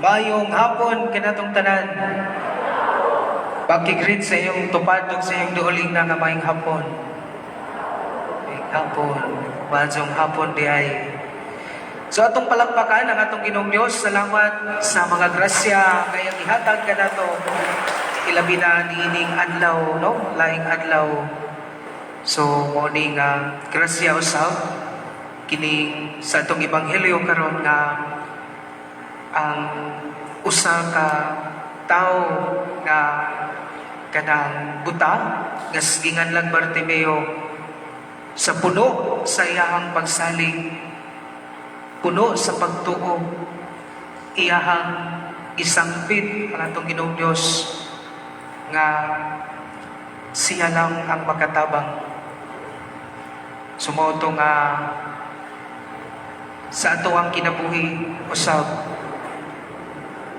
Mayong hapon kinatong tanan. Pagkigreet sa iyong tupadog sa iyong duoling na nga mayong hapon. Mayong hapon. Madsong hapon di ay. So atong palakpakan ang atong Ginoong Dios. Salamat sa mga grasya kayang ihatag ka nato. Ilabi na niining adlaw, no? Laing adlaw. So morning grasya usab kini sa atong ebanghelyo karon nga ang usa ka tao nga kanang buta nga ginganlang Bartimeo sa puno sa iyahang pagsalig, puno sa pagtuo, iyahang isangpit ang atong Ginoong Dios nga siya lang ang makatabang. Sumoto nga sa ato ang kinabuhi usab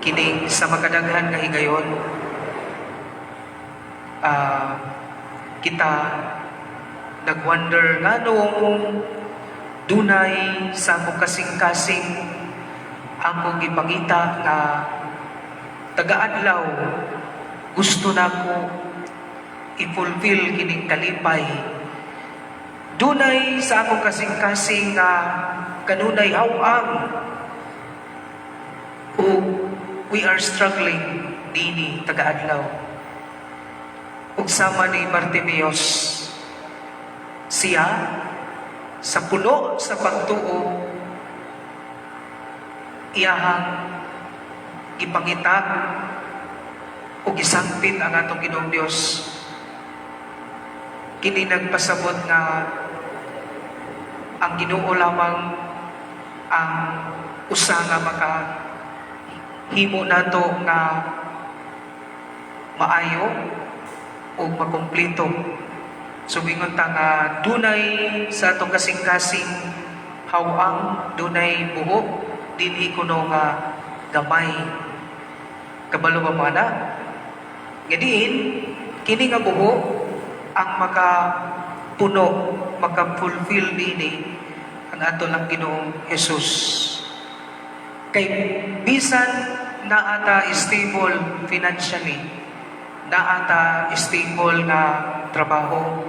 kini sa makadaghan nga higayon kita nagwonder nganong dunay sa akong kasing-kasing akong ipangita nga taga-adlaw gusto nako i-fulfill kining kalipay. Dunay sa akong kasing-kasing nga kanunay hawang o we are struggling dini taga-adlaw. Ug sama ni Bartimeos, siya sa puno sa pagtuo iyahang ipangita o gisangpit ang atong Ginoong Dios. Kini nagpasabot nga ang Ginoo lamang ang usa nga makahimo nato nga maayo o makumpleto. Subingon ta nga dunay sa atong kasing-kasing hawang, dunay buhok, dinhi kuno nga gamay. Kabalo ba mana? Ngadiin, kini nga buhok ang makapuno, maka-fulfill dini ang ato lang Ginoong Jesus. Kay bisan na ata stable financially, na ata stable nga trabaho,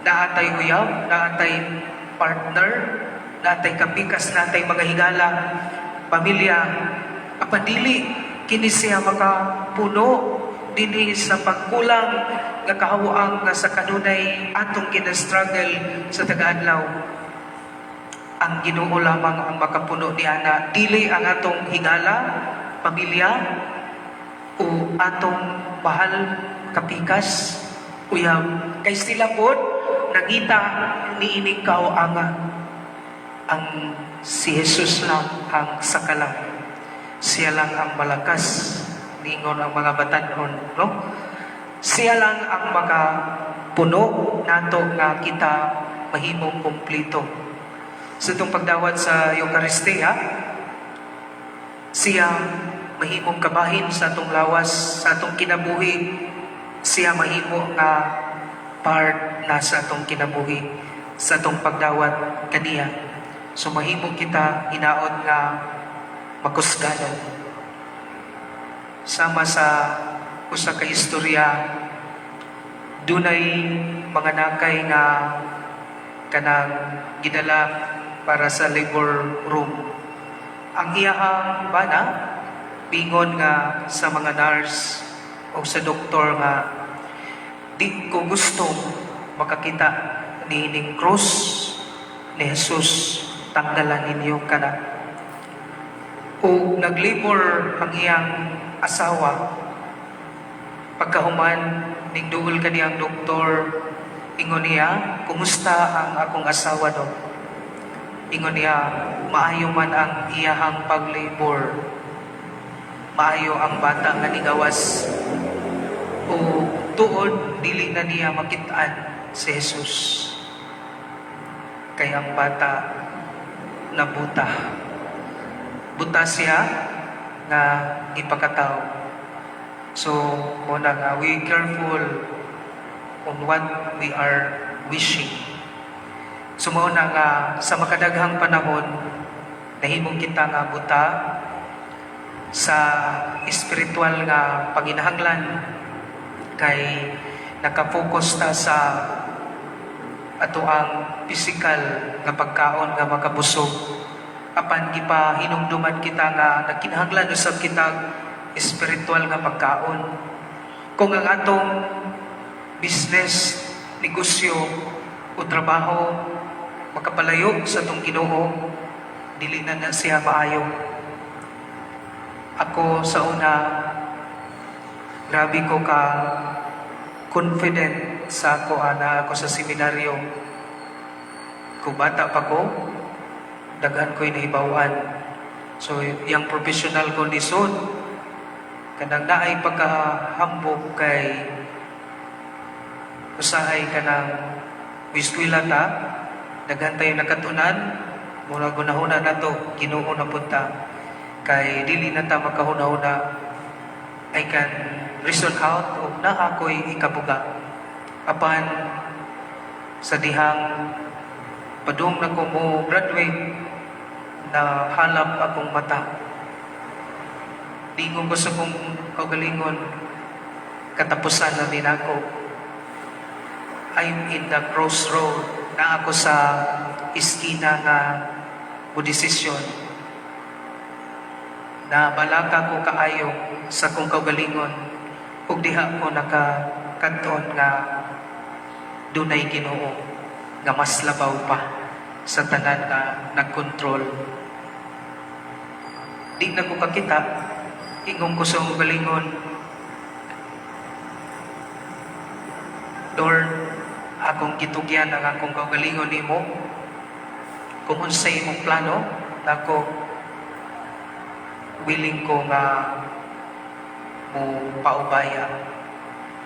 na atay uyab, na atay partner, na atay kapikas, na atay mga higala, pamilya, apadili kini siya makapuno dinhi sa pagkulang nga kahawaang nga sa kanunay atong kinastruggle sa taga-adlaw. Ang Ginoo lamang ang makapuno niana, dili ang atong higala, pamilya o atong bahal kapikas uyab. Kay sila pod nangita niining kahawaangan. Ang si Jesus lang ang sakalang. Siya lang ang malakas, ningon ang mga batanon, no? Siya lang ang makapuno nato nga kita mahimong kumplito. Sa itong pagdawat sa Eucharistia, siya mahimong kabahin sa atong lawas, sa atong kinabuhi. Siya mahimo nga part na sa atong kinabuhi, sa atong pagdawat kaniya. So mahimo kita hinaot nga makusganan. Sama sa usa ka istorya, dunay mga nakay nga kanang gidala para sa labor room. Ang iyahang bana bingon nga sa mga nurse o sa doktor nga di ko gusto makakita niining cross ni Jesus, tanggalan ninyo kana. O naglabor ang iyang asawa, pagkahuman ning duol kaniyang doktor, ingon niya, kumusta ang akong asawa do? Ingon niya, maayo man ang iyahang paglabor, maayo ang bata nga nigawas, o tuod dili na niya makitaan si Jesus, kay ang bata nabuta. Buta siya nga ipakataw. So, muna nga, we careful on what we are wishing. So, muna nga, sa makadaghang panahon, nahimong kita nga buta, sa espiritual nga panginahanglan kay nakapokus ta sa ato ang physical nga pagkaon nga makabusog apan gipahinumduman kita nga nagkinahanglan usab kita espiritual nga pagkaon. Kung ang atong business, negosyo o trabaho makapalayo sa atong Ginoo, dili na siya maayo. Ako sa una, grabe ko ka confident sa ako na ako sa seminaryo. Kung bata pa ko, daghan ko'y nahibawan. So, yung professional ko lisod, kanang naay pagkahambog kay usahay kanang wiskwila ta, daghan tayo nakatunan, mula gunahuna na to, Ginoo na punta. Kay dili na ta makahuna-huna, I can reason out o na ako'y ikabuga. Apan sa dihang padung na ko mo graduate, na halap akong mata. Di ko gusto kong kagalingon, katapusan na din ako. I'm in the crossroad na ako sa iskina nga budesisyon. Na balaka ko kaayo sa kong kagalingon ug diha ko nakakanton nga dunay Ginoo nga mas labaw pa sa tanan nga nagkontrol. Di na ko kakita, ingong ko sa galingon, Lord, akong gitugyan ang akong kagalingon nimo. Kung unsay imong plano, nako willing ko nga mo paubaya.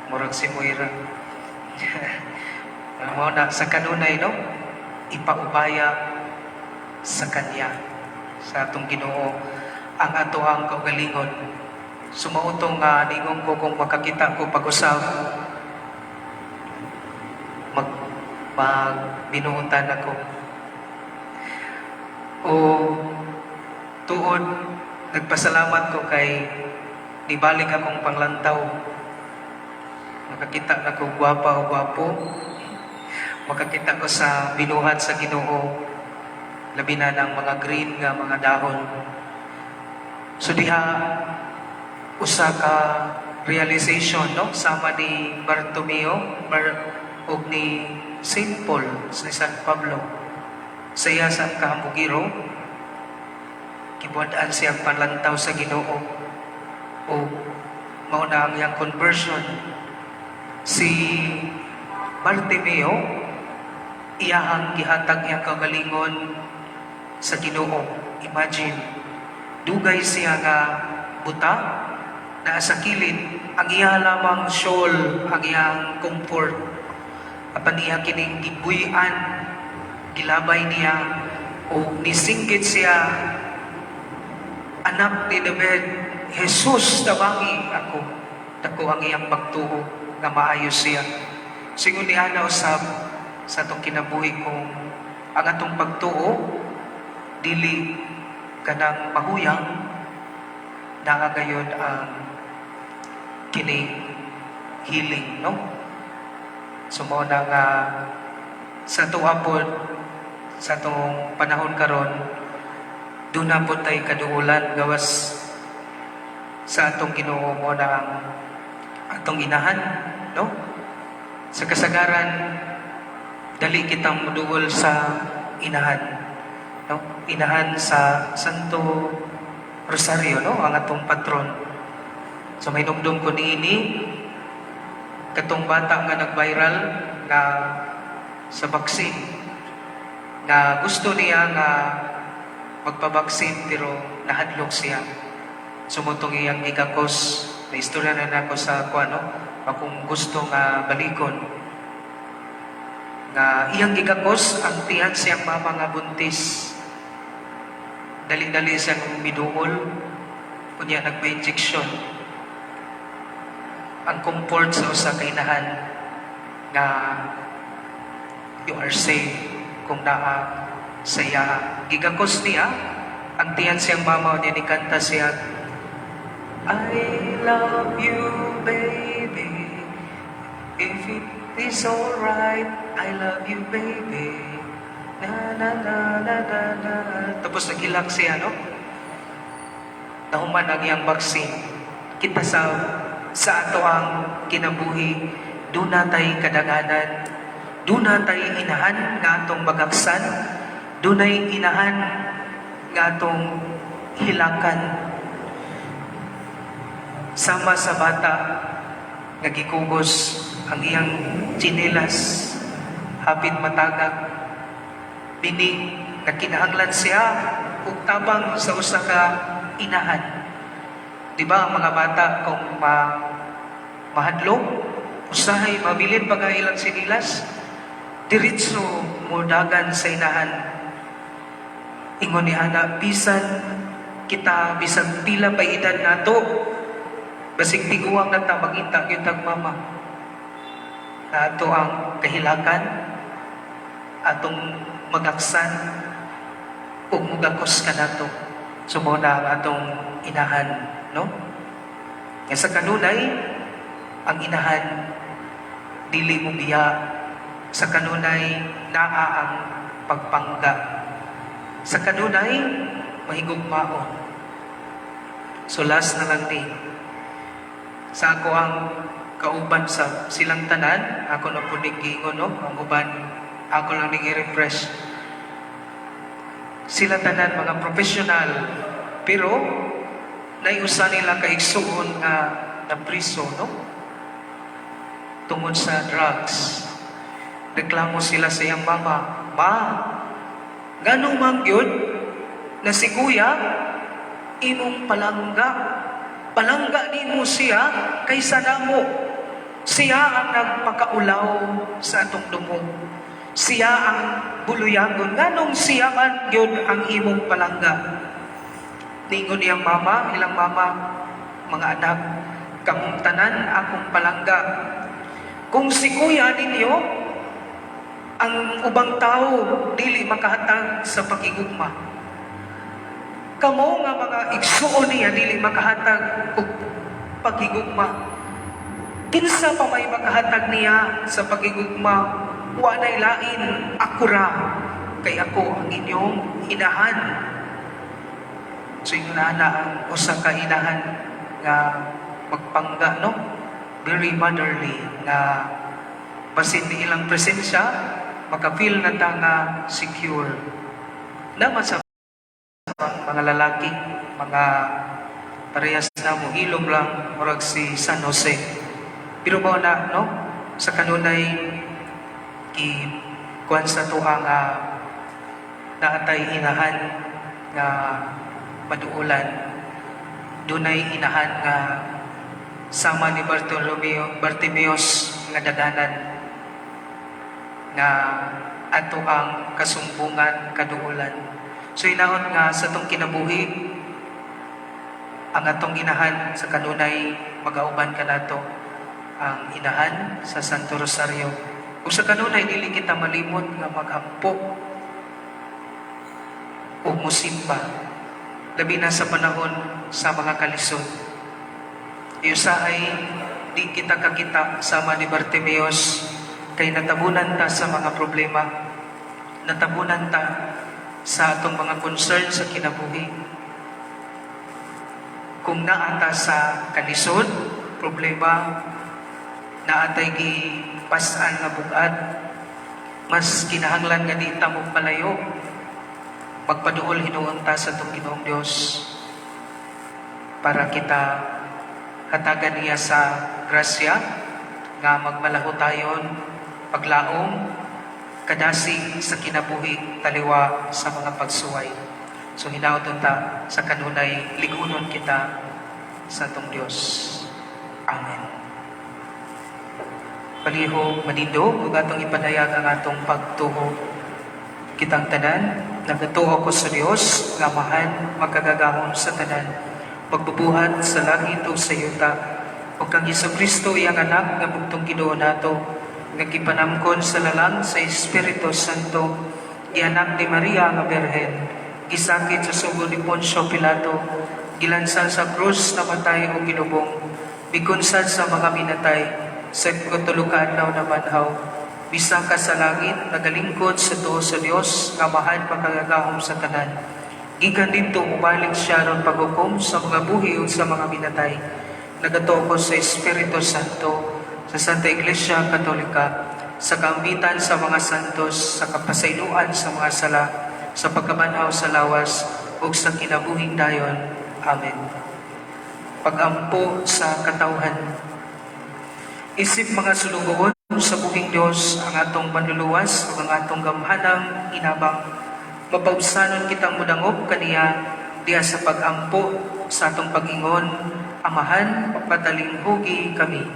Murag si Moira. Mo na sa kanunay, no? Ipaubaya sa Kanya, sa atong Ginoo, ang atoang kaugalingon. Sumautong nga ningong ko kung makakita ko pag-usap, magbinuutan ako. O tuod, nagpasalamat ko kay nibalik akong panglantaw. Makakita na ko gwapa o gwapo. Makakita ko sa binuhat sa Ginoo. Labi na ng mga green nga mga dahon. So diha, usa ka realization, no? Sama ni Bartomeo o ni St. Paul sa San Pablo. Sa iya sa kahambugiro, kibuadaan siyang panlantaw sa Ginoo o mauna ang iyang conversion. Si Bartimeo, iyahang gihatag iyang kagalingon sa Ginoo. Imagine, dugay siya nga buta na sa kilid, ang iya lamang shawl, ang iyang comfort, apan iya kining gibuyan, gilabay niya o nisinggit siya, anak ni David, Jesus, tabangi ako. Dako ang iyang pagtuo nga maayos siya. Sigun niya na usab sa atong kinabuhi kung ang atong pagtuo dili kanang mahuyang nakagayon ang kining healing, no? So mo na nga sa tuapon sa atong panahon karon, doon na po tayo kaduulan gawas sa atong Ginoo mo na ang atong inahan, no? Sa kasagaran, dali kitang muduol sa inahan, no? Inahan sa Santo Rosario, no? Ang atong patron. So may dumdum ko niini, katong bata nga nag-viral nga sa vaccine, na gusto niya nga magpabaksin pero nahadlok siya. Sumutong iyang igakos, na istorya na nako sa kuano, akong gusto nga balikon. Nga iyang igakos, ang tiyan siyang mama nga buntis. Dali-dali siyang miduol, kunya nagpa-injection. Ang comfort sa usa ka inahan nga you are safe kung naa saya. Gigakos niya, ang tiyan siyang mama niya ni kanta siya, I love you, baby. If it is alright, I love you, baby. Na na na na na na. Tapos nagilak siya, no? Nahuman ang iyang vaccine. Kita sa ato ang kinabuhi, doon natay kadaganan, doon natay inahan nga atong bagaksan, doon ay inahan nga atong hilakan. Sama sa bata nga gikugos ang iyang tsinelas, hapit matagag, bini nga kinahanglan siya ug tabang sa usa ka inahan. Di ba ang mga bata kung mahadlok, usahay mabilin pa nga ilang sinilas, diretso mo dagan sa inahan. Ingon ni Hana, bisan kita, bisan pila pa edad nato, basig tiguang na ta magita yung tagmama. Na ato ang kahilakan, atong magaksan, ug mugakos ka nato. Sumuna ang atong inahan, no? Nga sa kanunay, ang inahan, dili mo biya. Sa kanunay, naa ang pagpangga. Sa kanunay, mahigugmaon. So last na lang din. Sa ako ang kauban sa silang tanan, ako na po gingon, no? Ang uban, ako lang ning i-refresh. Sila tanan mga professional, pero naiusa nila kaigsuon nga na priso, no? Tungod sa drugs. Reklamo sila sa iyang mama, "Ma, ganong man yun na si kuya imong palangga. Palangga ni mo siya kaysa namo. Siya ang nagpakaulaw sa atong dumog. Siya ang buluyagon. Ganong siya man yun ang imong palangga." Ningon niyang mama, ilang mama, mga anak, kamong tanan akong palangga. Kung si kuya ninyo, ang ubang tao dili makahatag sa pakigugma. Kamo nga mga igsuon niya dili makahatag og pakigugma. Kinsa pa may makahatag niya sa pakigugma? Wa nay lain, ako ra, kay ako ang inyong inahan. So yung nana ang usa ka inahan nga magpangga, no? Very motherly nga basin ni ilang presensya, maka-feel na ta nga secure. Naman sa mga lalaki, mga parehas na mo, ilong lang, murag si San Jose. Pero mo na, no? Sa kanunay, kuhan sa tuha nga naatay inahan nga maduulan. Dunay inahan nga sama ni Bartimeos nga daganan nga ato ang kasumbungan kaduulan. So inahon nga sa itong kinabuhi, ang atong inahan sa kanunay magauban ka nato ang inahan sa Santo Rosario. Kung sa kanunay dili kita malimot nga maghampo o musimba, labi na sa panahon sa mga kalisod. Iusahay di kita kakita sama ni Bartimeos kay natabunan ta sa mga problema, natabunan ta sa atong mga concern sa kinabuhi. Kung naata sa kalisod, problema, naatay gipasan nga bugad, mas kinahanglan nga di ta mo palayo, magpaduol hinuon ta sa itong Ginoong Diyos para kita hatagan niya sa grasya nga magmalaho tayon paglaom kadasi sa kinabuhi taliwa sa mga pagsuway. So hinaudon ta sa kanunay ligunon kita sa itong Diyos. Amen. Paliho manindo ug atong ipadayag ang atong pagtuo kitang tanan. Nagatuo ko sa Diyos, nga mahal, magkagagamon sa tanan, pagbubuhat sa langit o sa yuta, o kang Jesucristo iyang anak, nga bugtong Ginoo nato, nga gipanamkon sa lalang sa Espiritu Santo, ianak ni Maria nga Berhen, gisakit sa sugo ni Poncio Pilato, gilansan sa krus namatay o ginubong, bikunsad sa mga minatay, sa katulukan na namanhaw, bisang ka sa langit, nagalingkod sa tuo sa Dios, nga mahal pagkagagahom sa tanan. Gikan dito umalik siya ron paghukom sa mga buhi o sa mga minatay. Nagatuo sa Espiritu Santo, sa Santa Iglesia Katolika, sa kaambitan sa mga santos, sa kapasayloan sa mga sala, sa pagkabanhaw sa lawas, ug sa kinabuhing dayon. Amen. Pagampo sa katawhan. Isip mga sulugoon sa buhing Dios ang atong manluluwas ug ang atong gamhanang inabang. Mapausanon kitang mudangop kaniya diha sa pagampo sa atong pag-ingon. Amahan, padaling hugi kami.